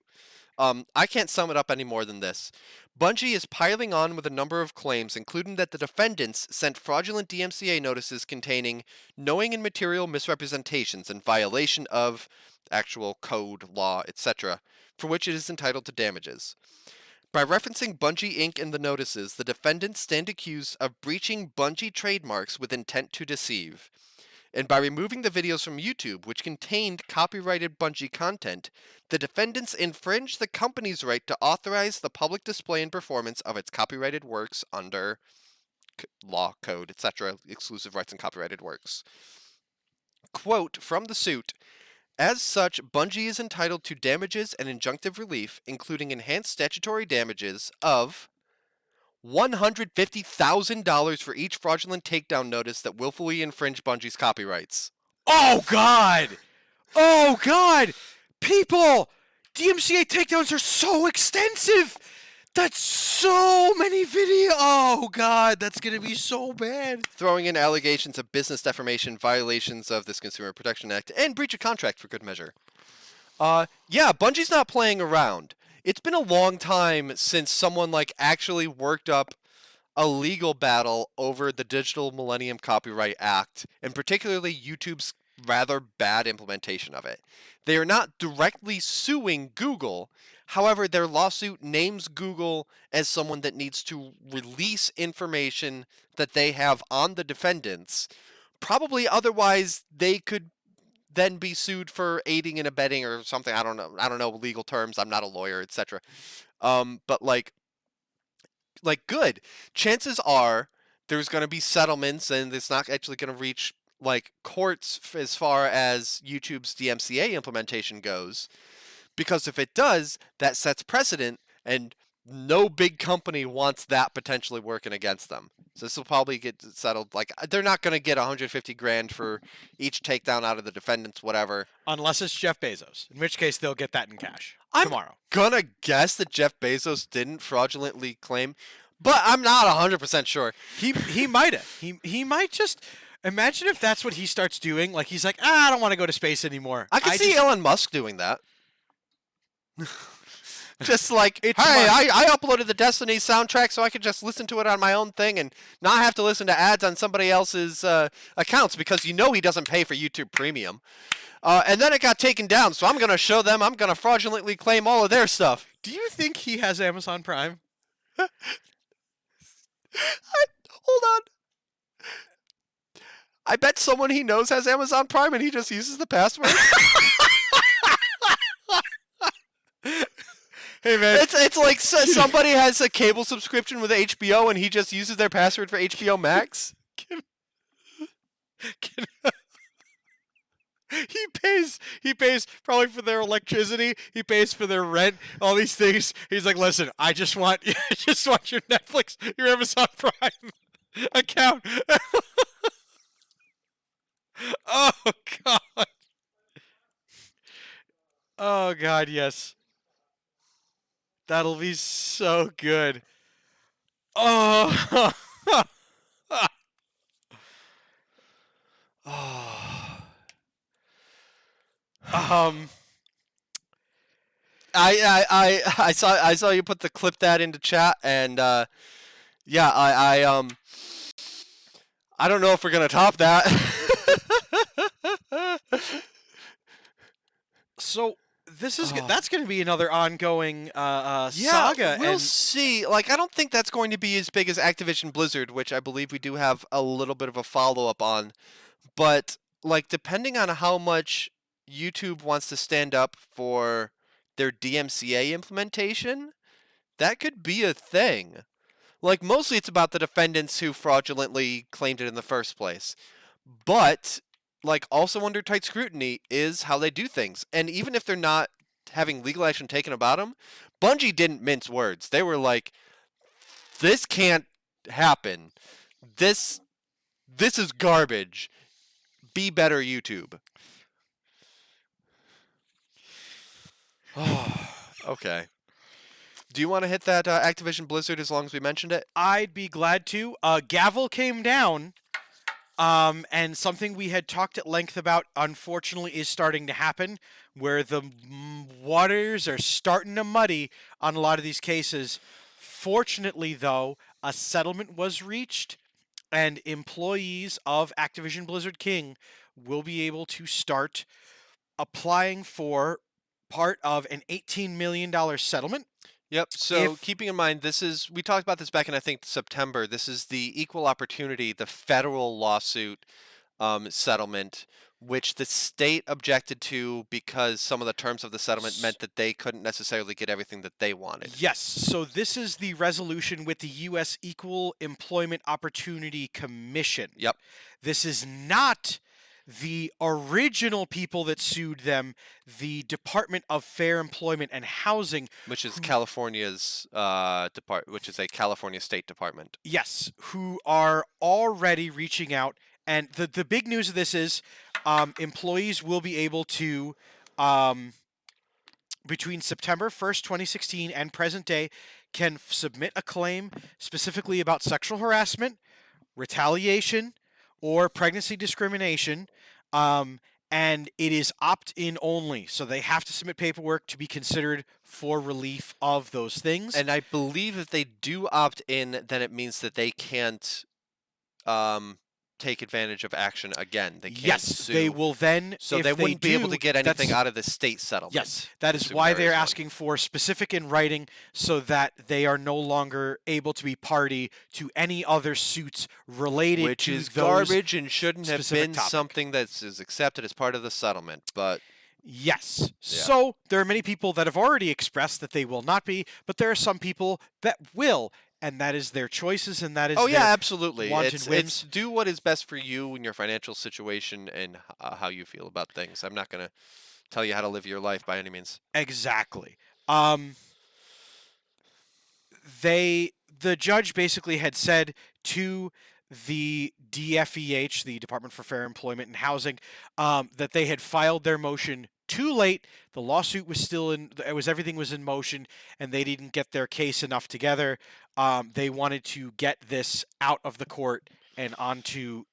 I can't sum it up any more than this. Bungie is piling on with a number of claims, including that the defendants sent fraudulent DMCA notices containing knowing and material misrepresentations in violation of actual code, law, etc., for which it is entitled to damages. By referencing Bungie Inc. in the notices, the defendants stand accused of breaching Bungie trademarks with intent to deceive. And by removing the videos from YouTube, which contained copyrighted Bungie content, the defendants infringed the company's right to authorize the public display and performance of its copyrighted works under law, code, etc., exclusive rights and copyrighted works. Quote from the suit, as such, Bungie is entitled to damages and injunctive relief, including enhanced statutory damages of $150,000 for each fraudulent takedown notice that willfully infringed Bungie's copyrights. Oh, God! Oh, God! People! DMCA takedowns are so extensive! That's so many videos! Oh, God, that's going to be so bad. Throwing in allegations of business defamation, violations of this Consumer Protection Act, and breach of contract for good measure. Yeah, Bungie's not playing around. It's been a long time since someone like actually worked up a legal battle over the Digital Millennium Copyright Act, and particularly YouTube's rather bad implementation of it. They are not directly suing Google. However, their lawsuit names Google as someone that needs to release information that they have on the defendants. Probably otherwise they could then be sued for aiding and abetting or something. I don't know legal terms. I'm not a lawyer, etc. But like good. Chances are there's going to be settlements, and it's not actually going to reach like courts as far as YouTube's DMCA implementation goes, because if it does, that sets precedent, and no big company wants that potentially working against them. So this will probably get settled. Like, they're not going to get $150,000 for each takedown out of the defendants, whatever. Unless it's Jeff Bezos, in which case they'll get that in cash tomorrow. Gonna guess that Jeff Bezos didn't fraudulently claim, but I'm not 100% sure. He might have. He might just imagine if that's what he starts doing. Like, he's like, I don't want to go to space anymore. I could see Elon Musk doing that. Just like, hey, It's my- I uploaded the Destiny soundtrack so I could just listen to it on my own thing and not have to listen to ads on somebody else's accounts because he doesn't pay for YouTube Premium. And then it got taken down, so I'm going to show them I'm going to fraudulently claim all of their stuff. Do you think he has Amazon Prime? Hold on. I bet someone he knows has Amazon Prime and he just uses the password. Hey man, It's like somebody has a cable subscription with HBO and he just uses their password for HBO Max. He pays probably for their electricity. He pays for their rent. All these things. He's like, listen, I just want your Netflix, your Amazon Prime account. Oh God. Oh God, yes. That'll be so good. Oh. Oh. I saw you put the clip that into chat and yeah, I don't know if we're gonna top that. So this is that's going to be another ongoing saga. We'll and see. Like, I don't think that's going to be as big as Activision Blizzard, which I believe we do have a little bit of a follow-up on. But, like, depending on how much YouTube wants to stand up for their DMCA implementation, that could be a thing. Like, mostly it's about the defendants who fraudulently claimed it in the first place. But, like, also under tight scrutiny is how they do things. And even if they're not having legal action taken about them, Bungie didn't mince words. They were like, this can't happen. This is garbage. Be better, YouTube. Okay. Do you want to hit that Activision Blizzard as long as we mentioned it? I'd be glad to. Gavel came down, and something we had talked at length about, unfortunately, is starting to happen, where the waters are starting to muddy on a lot of these cases. Fortunately, though, a settlement was reached, and employees of Activision Blizzard King will be able to start applying for part of an $18 million settlement. Yep. So keeping in mind, we talked about this back in, I think, September. This is the equal opportunity, the federal lawsuit settlement, which the state objected to because some of the terms of the settlement meant that they couldn't necessarily get everything that they wanted. Yes. So this is the resolution with the U.S. Equal Employment Opportunity Commission. Yep. This is not the original people that sued them, the Department of Fair Employment and Housing, which is California's which is a California state department. Yes, who are already reaching out. And the big news of this is employees will be able to, between September 1st, 2016 and present day, can submit a claim specifically about sexual harassment, retaliation, or pregnancy discrimination, and it is opt-in only. So they have to submit paperwork to be considered for relief of those things. And I believe if they do opt in, then it means that they can't take advantage of action again. They can't sue. They will then. So if they wouldn't be able to get anything that's- out of the state settlement. Yes, that is why they're asking for specific in writing so that they are no longer able to be party to any other suits related Which to is those garbage and shouldn't have specific been topic. something that is accepted as part of the settlement. But Yes. Yeah. So there are many people that have already expressed that they will not be, but there are some people that will, and that is their choices, and that is their absolutely. wanted It's wins. do what is best for you and your financial situation and how you feel about things. I'm not going to tell you how to live your life by any means. Exactly. The judge basically had said to the DFEH, the Department for Fair Employment and Housing, that they had filed their motion too late. The lawsuit was still everything was in motion, and they didn't get their case enough together. They wanted to get this out of the court and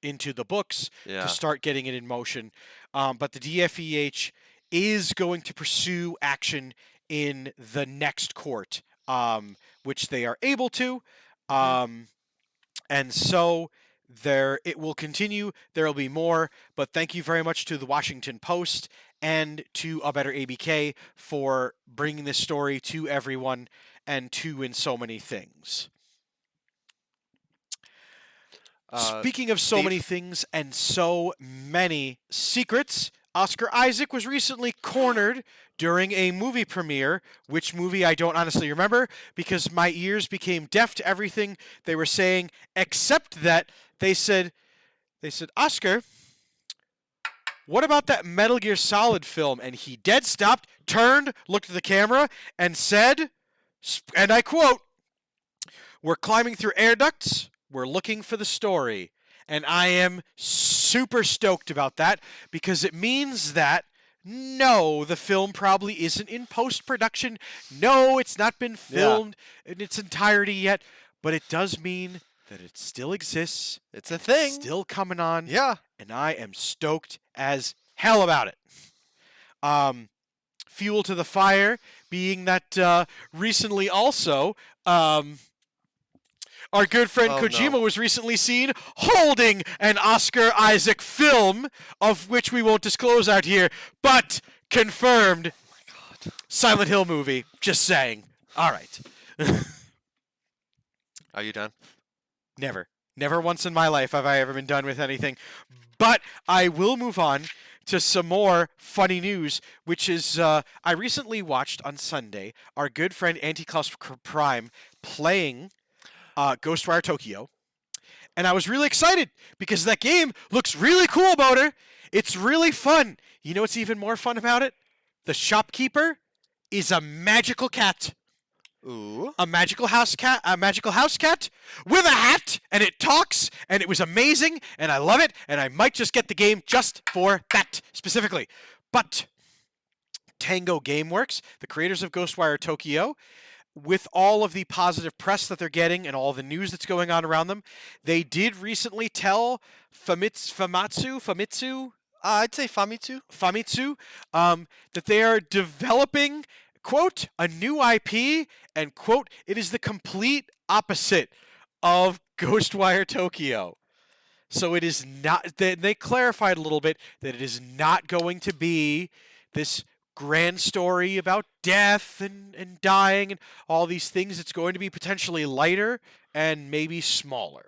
into the books Yeah. to start getting it in motion. But the DFEH is going to pursue action in the next court, which they are able to. And so it will continue. There will be more. But thank you very much to the Washington Post and to A Better ABK for bringing this story to everyone and to in so many things. Speaking of so many things and so many secrets, Oscar Isaac was recently cornered during a movie premiere. Which movie I don't honestly remember because my ears became deaf to everything they were saying, except that they said, Oscar, what about that Metal Gear Solid film? And he dead stopped, turned, looked at the camera, and said, and I quote, "We're climbing through air ducts. We're looking for the story." And I am super stoked about that because it means that, no, the film probably isn't in post-production. No, it's not been filmed in its entirety yet. But it does mean that it still exists. It's a thing. It's still coming on. Yeah. And I am stoked as hell about it. Fuel to the fire being that recently also... our good friend Kojima was recently seen holding an Oscar Isaac film, of which we won't disclose out here, but confirmed. Oh my God. Silent Hill movie. Just saying. All right. Are you done? Never. Never once in my life have I ever been done with anything. But I will move on to some more funny news, which is I recently watched on Sunday our good friend Anti-Klaus Prime playing Ghostwire Tokyo, and I was really excited because that game looks really cool, Boater. It's really fun. You know what's even more fun about it? The shopkeeper is a magical cat. Ooh. A magical house cat with a hat, and it talks, and it was amazing, and I love it, and I might just get the game just for that specifically. But Tango Gameworks, the creators of Ghostwire Tokyo, with all of the positive press that they're getting and all the news that's going on around them, they did recently tell Famitsu, I'd say Famitsu, that they are developing, quote, a new IP, and, quote, it is the complete opposite of Ghostwire Tokyo. So it is not, they clarified a little bit that it is not going to be this grand story about death and dying and all these things. It's going to be potentially lighter and maybe smaller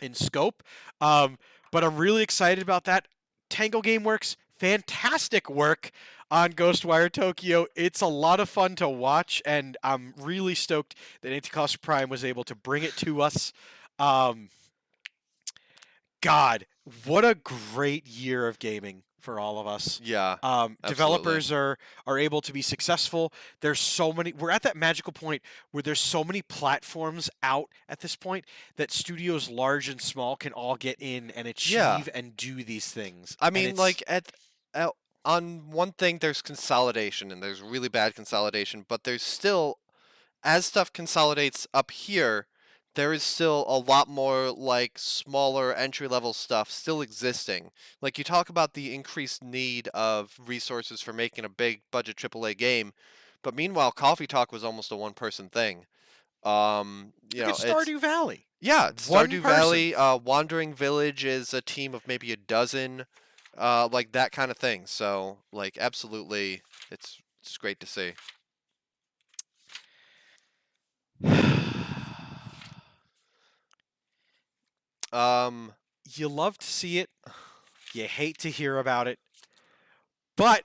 in scope. But I'm really excited about that. Tango Gameworks, fantastic work on Ghostwire Tokyo. It's a lot of fun to watch, and I'm really stoked that Anti-Klaus Prime was able to bring it to us. God, what a great year of gaming for all of us. Yeah. Developers are able to be successful. There's so many. We're at that magical point where there's so many platforms out at this point that studios large and small can all get in and achieve and do these things. I mean, like on one thing, there's consolidation, and there's really bad consolidation, but there's still, as stuff consolidates up here, there is still a lot more like smaller entry-level stuff still existing. Like you talk about the increased need of resources for making a big budget AAA game, but meanwhile Coffee Talk was almost a one-person thing. You know, Stardew Valley. Yeah, Stardew Valley. Wandering Village is a team of maybe a dozen, like that kind of thing. So like absolutely, it's great to see. You love to see it. You hate to hear about it. But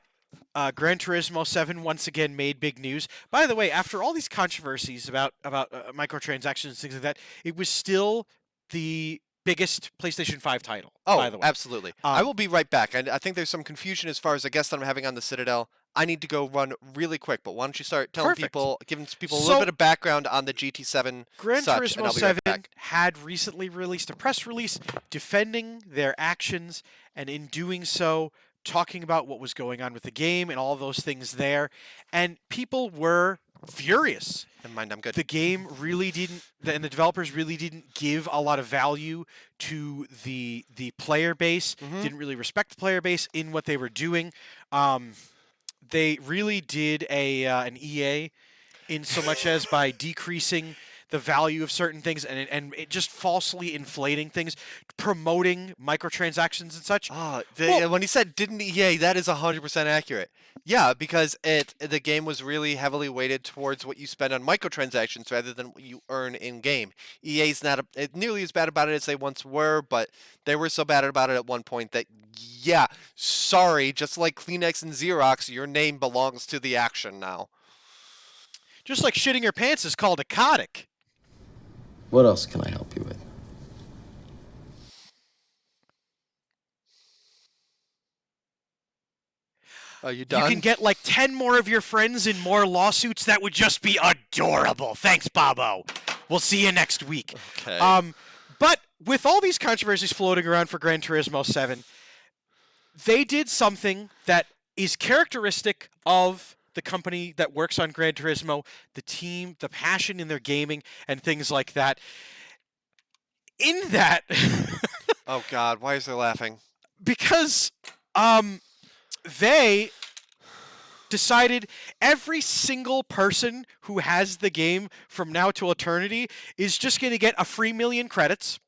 Gran Turismo 7 once again made big news. By the way, after all these controversies about microtransactions and things like that, it was still the biggest PlayStation 5 title. Oh, by the way. Absolutely. I will be right back. I think there's some confusion as far as the guest that I'm having on the Citadel. I need to go run really quick, but why don't you start telling people, giving people a little bit of background on the GT7 Gran Turismo 7 right had recently released a press release defending their actions, and in doing so, talking about what was going on with the game and all those things there, and people were furious. Never mind, I'm good. The game really didn't, and the developers really didn't give a lot of value to the player base, didn't really respect the player base in what they were doing. they really did an EA in so much as by decreasing the value of certain things and it just falsely inflating things, promoting microtransactions and such. When he said didn't EA, that is 100% accurate. Yeah, because the game was really heavily weighted towards what you spend on microtransactions rather than what you earn in game. EA's not nearly as bad about it as they once were, but they were so bad about it at one point that sorry, just like Kleenex and Xerox, your name belongs to the action now. Just like shitting your pants is called a codic. What else can I help you with? Are you done? You can get like 10 more of your friends in more lawsuits. That would just be adorable. Thanks, Bobo. We'll see you next week. Okay. But with all these controversies floating around for Gran Turismo 7, they did something that is characteristic of the company that works on Gran Turismo, the team, the passion in their gaming, and things like that. In that... Oh, God. Why is they laughing? Because they decided every single person who has the game from now till eternity is just going to get a free 1,000,000 credits.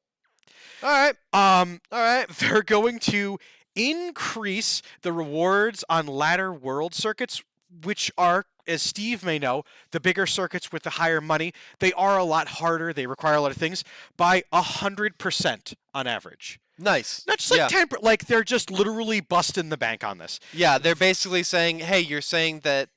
All right. All right. They're going to increase the rewards on ladder world circuits, which are, as Steve may know, the bigger circuits with the higher money. They are a lot harder. They require a lot of things by 100% on average. Nice. Not just like 10%, like they're just literally busting the bank on this. Yeah, they're basically saying, hey, you're saying that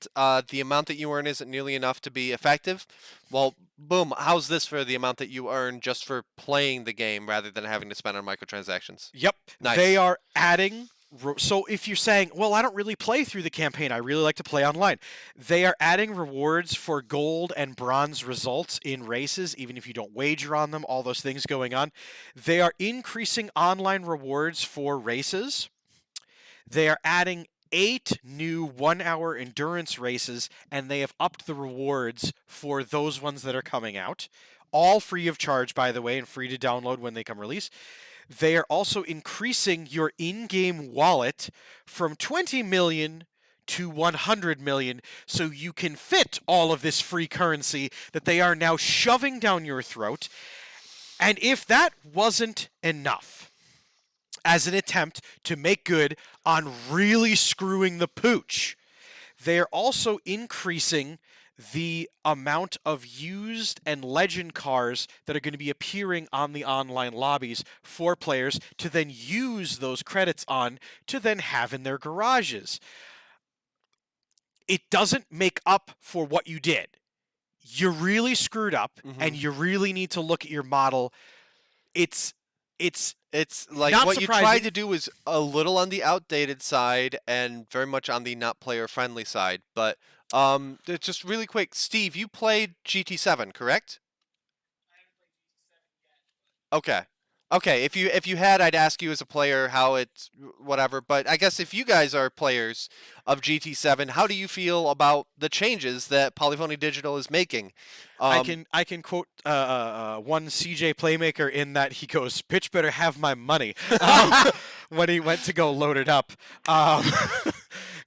the amount that you earn isn't nearly enough to be effective. Well, boom, how's this for the amount that you earn just for playing the game rather than having to spend on microtransactions? Yep. Nice. They are adding... So if you're saying, well, I don't really play through the campaign, I really like to play online, they are adding rewards for gold and bronze results in races, even if you don't wager on them, all those things going on. They are increasing online rewards for races. They are adding 8 new 1-hour endurance races, and they have upped the rewards for those ones that are coming out. All free of charge, by the way, and free to download when they come release. They are also increasing your in-game wallet from 20 million to 100 million so you can fit all of this free currency that they are now shoving down your throat. And if that wasn't enough as an attempt to make good on really screwing the pooch, they are also increasing the amount of used and legend cars that are going to be appearing on the online lobbies for players to then use those credits on to then have in their garages. It doesn't make up for what you did. You really screwed up, and you really need to look at your model. It's like not what surprising. You tried to do is a little on the outdated side and very much on the not player friendly side. But just really quick, Steve, you played GT7, correct? Okay. Okay, if you had, I'd ask you as a player how it's whatever. But I guess if you guys are players of GT7, how do you feel about the changes that Polyphony Digital is making? I can quote one CJ Playmaker in that he goes, "Pitch better have my money," when he went to go load it up,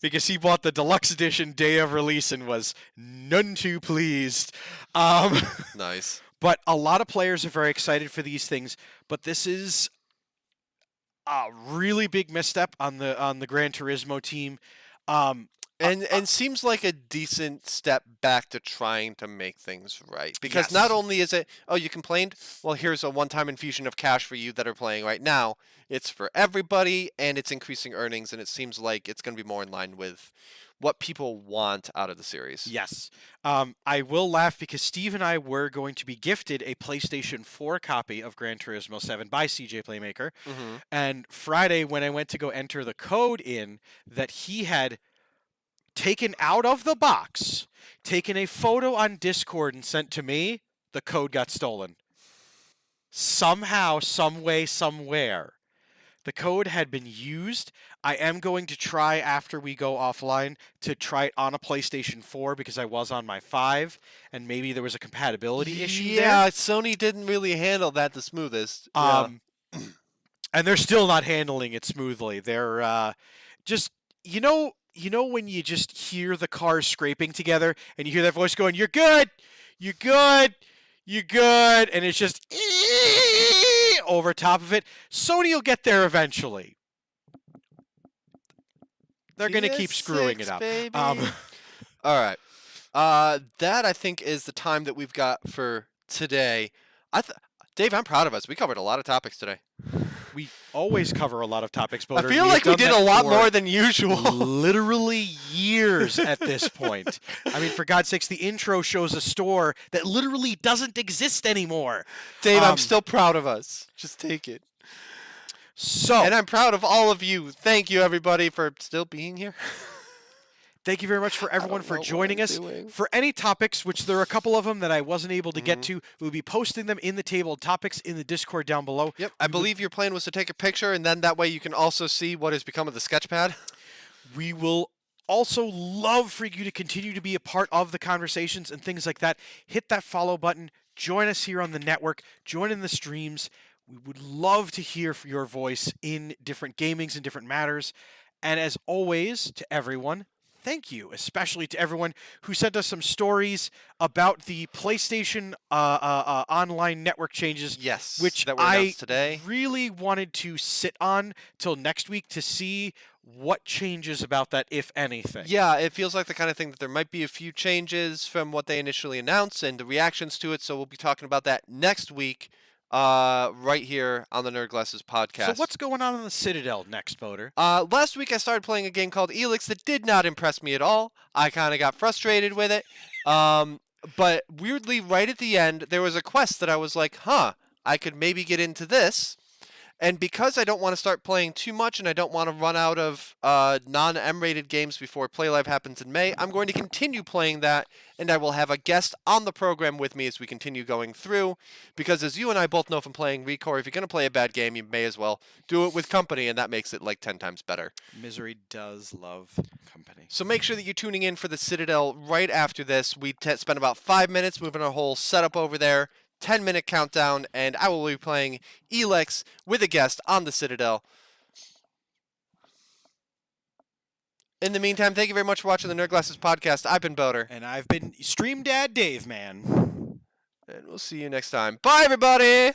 because he bought the deluxe edition day of release and was none too pleased. Nice. But a lot of players are very excited for these things. But this is a really big misstep on the Gran Turismo team. And seems like a decent step back to trying to make things right. Because Yes. not only is it, oh, you complained? Well, here's a one-time infusion of cash for you that are playing right now. It's for everybody, and it's increasing earnings, and it seems like it's going to be more in line with what people want out of the series. Yes. I will laugh because Steve and I were going to be gifted a PlayStation 4 copy of Gran Turismo 7 by CJ Playmaker. And Friday, when I went to go enter the code in that he had taken out of the box, taken a photo on Discord and sent to me, the code got stolen. Somehow, some way, somewhere. The code had been used. I am going to try after we go offline to try it on a PlayStation 4 because I was on my 5 and maybe there was a compatibility issue there. Yeah, Sony didn't really handle that the smoothest. And they're still not handling it smoothly. They're just, you know when you just hear the cars scraping together and you hear that voice going, "You're good, you're good, you're good," and it's just over top of it. Sony will get there eventually. They're going to keep screwing it up. All right. That, I think, is the time that we've got for today. Dave, I'm proud of us. We covered a lot of topics today. We always cover a lot of topics, I Boater. feel like we did a lot more than usual. Literally years at this point. I mean, for God's sakes, the intro shows a store that literally doesn't exist anymore. Dave, I'm still proud of us. Just take it. And I'm proud of all of you. Thank you, everybody, for still being here. Thank you very much for everyone for joining us. For any topics, which there are a couple of them that I wasn't able to get to, we'll be posting them in the table of topics in the Discord down below. Yep. I believe your plan was to take a picture, and then that way you can also see what has become of the sketchpad. We will also love for you to continue to be a part of the conversations and things like that. Hit that follow button. Join us here on the network. Join in the streams. We would love to hear your voice in different gamings and different matters. And as always, to everyone, thank you, especially to everyone who sent us some stories about the PlayStation online network changes. Yes, which that were announced today. Really wanted to sit on till next week to see what changes about that, if anything. Yeah, it feels like the kind of thing that there might be a few changes from what they initially announced and the reactions to it. So we'll be talking about that next week. Right here on the Nerd Glasses podcast. So what's going on in the Citadel next, Voter? Last week I started playing a game called Elix that did not impress me at all. I kind of got frustrated with it. But weirdly, right at the end, there was a quest that I was like, I could maybe get into this. And because I don't want to start playing too much and I don't want to run out of non-M-rated games before Play Live happens in May, I'm going to continue playing that, and I will have a guest on the program with me as we continue going through. Because as you and I both know from playing Recore, if you're going to play a bad game, you may as well do it with company, and that makes it like 10 times better. Misery does love company. So make sure that you're tuning in for the Citadel right after this. We spent about 5 minutes moving our whole setup over there. 10-minute countdown, and I will be playing Elex with a guest on the Citadel. In the meantime, thank you very much for watching the Nerd Glasses podcast. I've been Boater. And I've been Stream Dad Dave, man. And we'll see you next time. Bye, everybody!